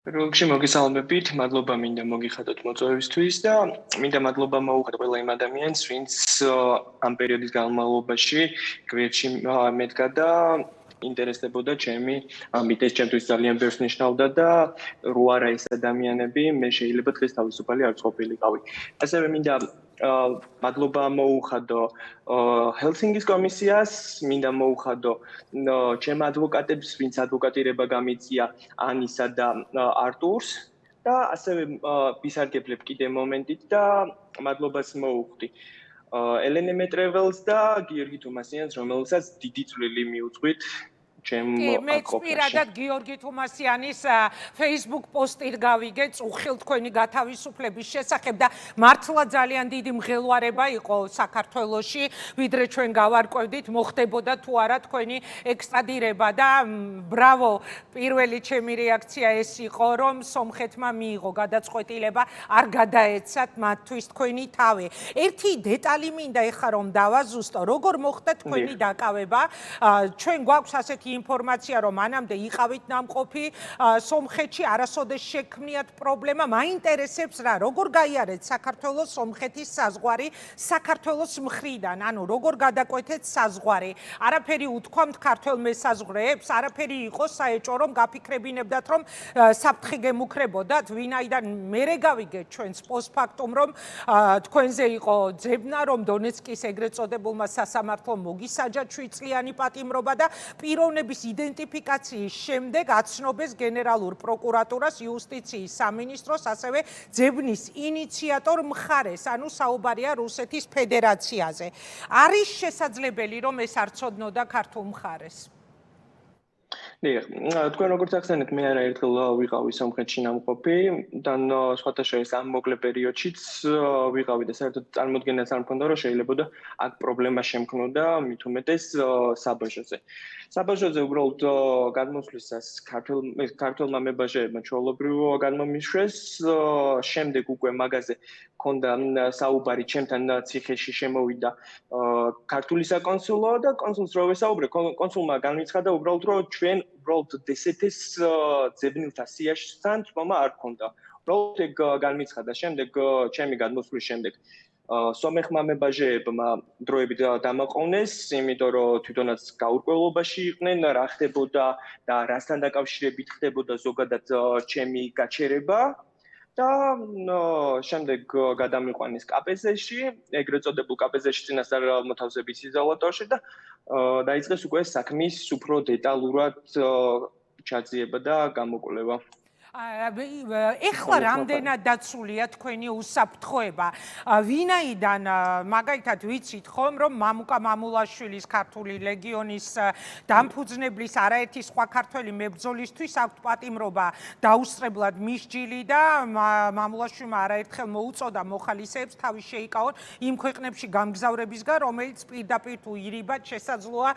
Როგორში მოგესალმებით, მადლობა მინდა მოგიხადოთ მოწვევისთვის და მინდა მადლობა მოუხდეთ ყველა იმ ადამიანს, ვინც ამ პერიოდის განმავლობაში გვერდში მედგა და ინტერესდებოდა ჩემი ამბიტეს, ჩემთვის ძალიან ბევრს ნიშნავდა და რო არა ეს ადამიანები, მე შეიძლება დღეს თავისუფალი არ ყოფილიყავი. ასევე მინდა მადლობა მოუხადო ჰელსინკის კომისიას, მინდა მოუხადო ჩემ ადვოკატებს, ვინც ადვოკატირება გამიწია ანისა და არტურს და ასევე ვისარგებლებ კიდე მომენტით და მადლობას მოუხდი ელენე მეტრეველს და გიორგი თუმასიანს, რომელსაც დიდი წვლილი მიუძღვით ჩემ მეც პირადად გიორგი თუმასიანის Facebook პოსტით გავიგე წუხილ თქვენი გათავისუფლების შესახებ და მართლა ძალიან დიდი მღელვარება იყო საქართველოში, ვიდრე ჩვენ გავარკვევდით, მოხდებოდა თუ არა თქვენი ექსტრადირება და ბრავო, პირველი ჩემი რეაქცია ეს იყო, რომ სომხეთმა მიიღო გადაწყვეტილება, არ გადაეცათ მათთვის თქვენი თავი. ერთი დეტალი მინდა ეხლა რომ დავაზუსტო, როგორ მოხდა თქვენი დაკავება, ჩვენ გვაქვს ასეთი ინფორმაცია, რომ მანამდე იყავით ნამყოფი სომხეთში, არასოდეს შექმნიათ პრობლემა, მაინტერესებს რა, როგორ გაიარეთ საქართველოს სომხეთის საზღვარი საქართველოს მხრიდან, ანუ როგორ გადაკვეთეთ საზღვარი, არაფერი უთქვამთ ქართველ მესაზღვრეებს, არაფერი იყო საეჭვო, რომ გაფიქრებინებდათ, რომ საფრთხე გემუქრებოდათ, ვინაიდან მერე გავიგეთ ჩვენს პოსტფაქტუმ, რომ თქვენზე იყო ძებნა, რომ დონეცკის ეგრეთ წოდებულმა სასამართლომ მოგისაჯა 7 წლიანი პატიმრობა და პიროვნების იდენტიფიკაციის შემდეგ აცნობეს გენერალურ პროკურატურას, იუსტიციის სამინისტროს, ასევე ძებნის ინიციატორ მხარეს, ანუ საუბარია რუსეთის ფედერაციაზე. არის შესაძლებელი, რომ ეს არ ცოდნოდა ქართულ მხარეს? თქვენ როგორც ახსენეთ, მე არაერთხელ ვიყავი სომხეთში ნამყოფი და სხვათა შორის ამ მოკლე პერიოდშიც ვიყავი და საერთოდ წარმოდგენაც არ მქონდა, რომ შეიძლებოდა აქ პრობლემა შემქნოდა, მით უმეტეს საბაჟოზე. საბაჟოზე უბრალოდ გადმოსვლისას ქართველმა მებაჟეებმა ჩვეულებრივ გადმომიშვეს, შემდეგ უკვე მაგაზე ქონდა საუბარი ჩემთან ციხეში შემოვიდა ქართული საკონსულო და კონსულს რო ვესაუბრე, კონსულმა განვიცხადა უბრალოდ რომ ჩვენ უბრალოდ DST-ს ძებნილთა სიაშთან თქმა არ ქონდა. უბრალოდ ეგ განვიცხადა შემდეგ ჩემი გადმოსვლის შემდეგ. სომეხმა მებაჟეებმა დროებით დამაყოვნეს, იმიტომ რომ თვითონაც გაურკვევლობაში იყვნენ, რა ხდებოდა და რასთან დაკავშირებით ხდებოდა ზოგადად ჩემი გაჩერება. და შემდეგ გადამიყვანეს KPZ-ში, ეგრეთ წოდებულ KPZ-ში წინასწარ მოთავსების იზოლატორში და დაიწყეს უკვე საქმის უფრო დეტალურად ჩაძიება და გამოკვლევა. ეხლა რამდენად დაცულია თქვენი უსაფრთხოება? ვინაიდან მაგალითად ვიცით ხომ, რომ მამუკა მამულაშვილის ქართული ლეგიონის დამფუძნებლის არაერთი სხვა ქართველი მებრძოლისთვის აქვთ პატიმრობა დაუსწრებლად მისჯილი და მამულაშვილმა არაერთხელ მოუწოდა მოხალისეებს თავი შეიკავონ იმ ქვეყნებში გამგზავრებისგან, რომელიც პირდაპირ თუ ირიბად შესაძლოა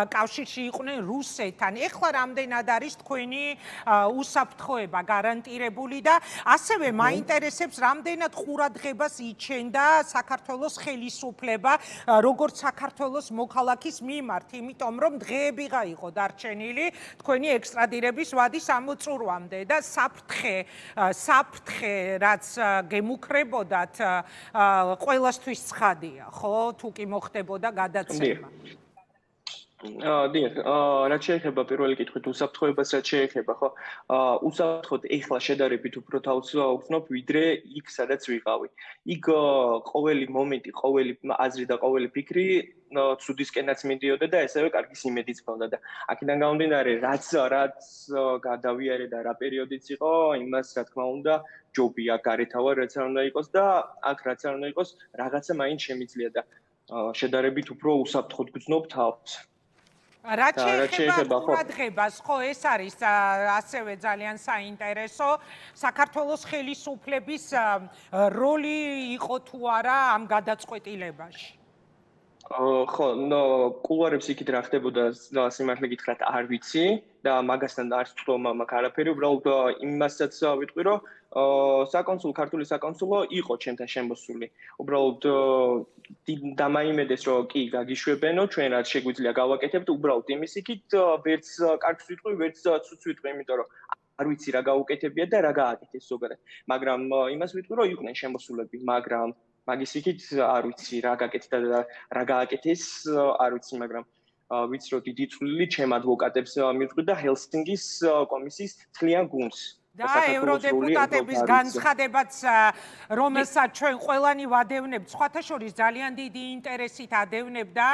კავშირში იყვნენ რუსეთთან. ეხლა რამდენად არის თქვენი უსაფრთხოება გარანტირებული და ასევე მაინტერესებს რამდენად ყურადღებას იჩენდა საქართველოს ხელისუფლება როგორც საქართველოს მოქალაქის მიმართ, იმიტომ რომ დღეები გაიყო დარჩენილი თქვენი ექსტრადირების ვადის ამოწურვამდე და საფრთხე რაც გემუქრებოდათ ყველასთვის ცხადია, ხო? თუ კი მოხდებოდა გადაცემა. დიახ, რაც შეეხება პირველი კითხვით უსაფრთხოებას, რაც შეეხება, ხო, უსაფრთხოდ ეხლა შედარებით უფრო თავს ვგრძნობ, ვიდრე იქ, სადაც ვიყავი. იქ ყოველი მომენტი, ყოველი აზრი და ყოველი ფიქრი ცუდისკენაც მიდიოდა და ესევე კარგი იმედიც ჰქონდა და აქედან გამომდინარე, რაც გადავიარე და რა პერიოდიც იყო, იმას რა თქმა უნდა, ჯობია გარეთავარ, რაც არ უნდა იყოს და აქ რაც არ უნდა იყოს, რაღაცა მაინც შემიძლია და შედარებით უფრო უსაფრთხოდ ვგრძნობ თავს. რაც შეეხება ყურადღებას, ხო, ეს არის ასევე ძალიან საინტერესო. საქართველოს ხელისუფლების როლი იყო თუ არა ამ გადაწყვეტილებაში? ხო, კულუარებში იქით რა ხდებოდა, სიმართლე გითხრათ, არ ვიცი და მაგასთან არც თქმა მაქვს არაფერი, უბრალოდ იმასაც ვიტყვი, რომ ქართული საკონსულო იყო ჩემთან შემოსული. უბრალოდ დამაიმედეს, რომ კი გაგიშვებენო, ჩვენ რაც შეგვიძლია გავაკეთებთ, უბრალოდ იმის იქით ვერც კარგს ვიტყვი, ვერც ცუდს ვიტყვი, იმიტომ რომ არ ვიცი რა გაუკეთებია და რა გააკეთეს ზოგადად. მაგრამ იმას ვიტყვი, რომ იყვნენ შემოსულები, მაგრამ მაგის იქით არ ვიცი რა გაკეთდა და რა გააკეთეს, არ ვიცი, მაგრამ ვიცი, რომ დიდი წვლილი ჩემ ადვოკატებს მივხვდი და ჰელსინკის კომისიის მთლიან გუნდს. და ევროდეპუტატების განცხადებაც, რომელსაც ჩვენ ყველანი ვადევნებთ, სხვათა შორის ძალიან დიდი ინტერესით ადევნებდა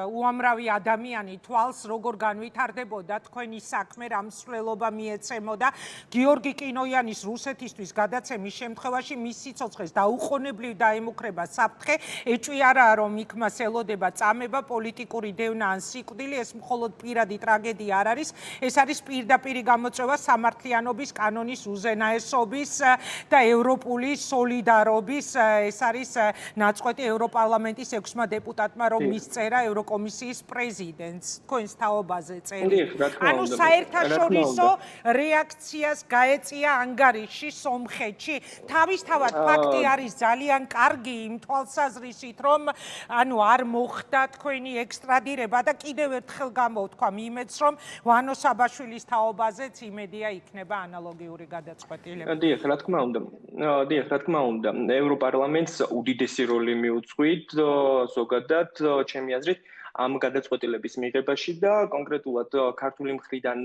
უამრავი ადამიანი თვალს, როგორ განვითარდებოდა თქვენი საქმე, რა მსვლელობა მიეცემოდა. გიორგი კინოიანის რუსეთისთვის გადაცემის შემთხვევაში მის სიცოცხლეს დაუყოვნებლივ დაემუქრება საფრთხე, ეჭვი არაა, რომ იქ მას ელოდება წამება, პოლიტიკური დევნა ან სიკვდილი, ეს მხოლოდ პირადი ტრაგედია არ არის, ეს არის პირდაპირი გამოწვევა სამართლიანობის კანონის უზენაესობის და ევროპული სოლიდარობის. ეს არის ნაწყვეტი ევროპარლამენტის 6 დეპუტატმა, რომ მისწერა ევროკომისიის პრეზიდენტს თქვენს თაობაზე წერილი. ანუ საერთაშორისო რეაქციას გაეწია ანგარიში სომხეთში. თავისთავად ფაქტი არის ძალიან კარგი იმ თვალსაზრისით, რომ ანუ არ მოხდა თქვენი ექსტრადირება და კიდევ ერთხელ გამოვთქვა იმედს, რომ ვანო საბაშვილის თაობაზეც იმედია იქნება ანალოგიური გადაწყვეტილება. დიახ, რა თქმა უნდა, ევროპარლამენტს უდიდესი როლი მიუძღვით ზოგადად ჩემი აზრით ამ გადაწყვეტილების მიღებაში და კონკრეტულად ქართული მხრიდან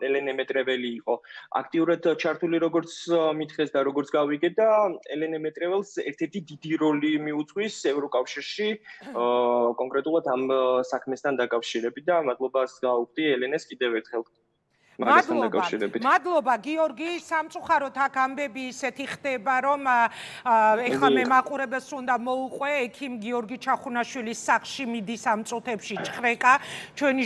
ელენე მეტრეველი იყო აქტიურად ჩართული როგორც მითხეს და როგორც გავიგე და ელენე მეტრეველს ერთ-ერთი დიდი როლი მიუძღვის ევროკავშირში კონკრეტულად ამ საქმესთან დაკავშირებით და მადლობას გავუხდი ელენეს კიდევ ერთხელ. მადლობა გიორგი, სამწუხაროდ აქ ამბები ისეთი ხდება, რომ ეხლა მე მაყურებელს უნდა მოუყვე ექიმ გიორგი ჩახუნაშვილის სახლში მიდის ამ წუთებში ჭხრეკა ჩვენი